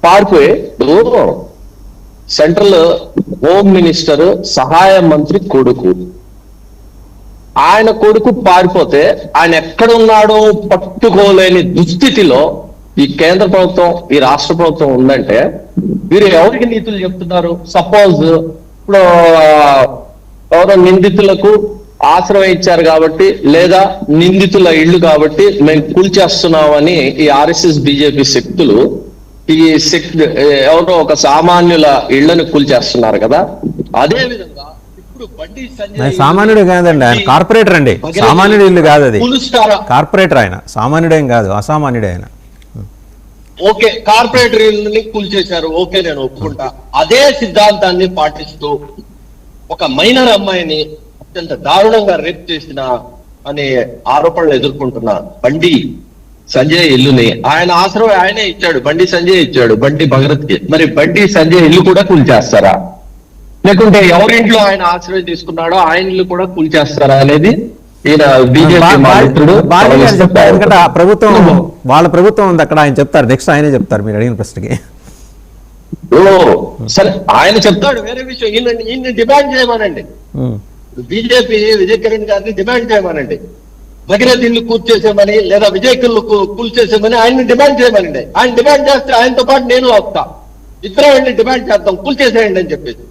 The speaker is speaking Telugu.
పారిపోయి సెంట్రల్ హోమ్ మినిస్టర్ సహాయ మంత్రి కొడుకు, ఆయన కొడుకు పారిపోతే ఆయన ఎక్కడున్నాడో పట్టుకోలేని దుస్థితిలో ఈ కేంద్ర ప్రభుత్వం, ఈ రాష్ట్ర ప్రభుత్వం ఉందంటే వీరు ఎవరికి నీతులు చెప్తున్నారు? సపోజ్ ఇప్పుడు ఎవరో నిందితులకు ఆశ్రయం ఇచ్చారు కాబట్టి, లేదా నిందితుల ఇళ్లు కాబట్టి మేము కూల్చేస్తున్నామని ఈ ఆర్ఎస్ఎస్ బీజేపీ శక్తులు ఈ ఎవరో ఒక సామాన్యుల ఇళ్లను కూల్చేస్తున్నారు కదా. అదే విధంగా ఇప్పుడు బండి సంజయ్ సామాన్యుడు కాదండి, ఆయన కార్పొరేటర్ అండి. సామాన్యుడు ఇల్లు కాదు, అది కార్పొరేటర్. ఆయన సామాన్యుడేం కాదు, అసామాన్యుడే ఆయన. ఓకే, కార్పొరేటర్ ఇళ్ళని కూల్చేశారు, ఓకే నేను ఒప్పుకుంటా. అదే సిద్ధాంతాన్ని పాటిస్తూ ఒక మైనర్ అమ్మాయిని అత్యంత దారుణంగా రేప్ చేసిన అనే ఆరోపణలు ఎదుర్కొంటున్న బండి సంజయ్ ఇల్లుని ఆయన ఆశ్రయం ఆయనే ఇచ్చాడు, బండి సంజయ్ ఇచ్చాడు బండి భగరత్ కి. మరి బండి సంజయ్ ఇల్లు కూడా కూల్చేస్తారా? లేకుంటే ఎవరింట్లో ఆయన ఆశ్రయం తీసుకున్నాడో ఆయన ఇల్లు కూడా కూల్చేస్తారా అనేది ఈయన బీజేపీ మిత్రుడు ప్రభుత్వం, వాళ్ళ ప్రభుత్వం ఉంది అక్కడ, ఆయన చెప్తారు. నెక్స్ట్ ఆయనే చెప్తారు మీరు అడిగిన ప్రశ్నకి. ఓ సరే, ఆయన చెప్తాడు, వేరే విషయం. ఈయన డిమాండ్ చేయమనండి, బీజేపీ విజయ్ కిరణ్ గారిని డిమాండ్ చేయమనండి, భగీరథ ఇల్లు కూల్చేసేమని లేదా విజయ్ కిల్లు కూల్చేసేమని ఆయన్ని డిమాండ్ చేయమనండి. ఆయన డిమాండ్ చేస్తే ఆయనతో పాటు నేను వస్తా, ఇద్దరం వెళ్ళి డిమాండ్ చేద్దాం, కూల్చేసేయండి అని చెప్పేసి.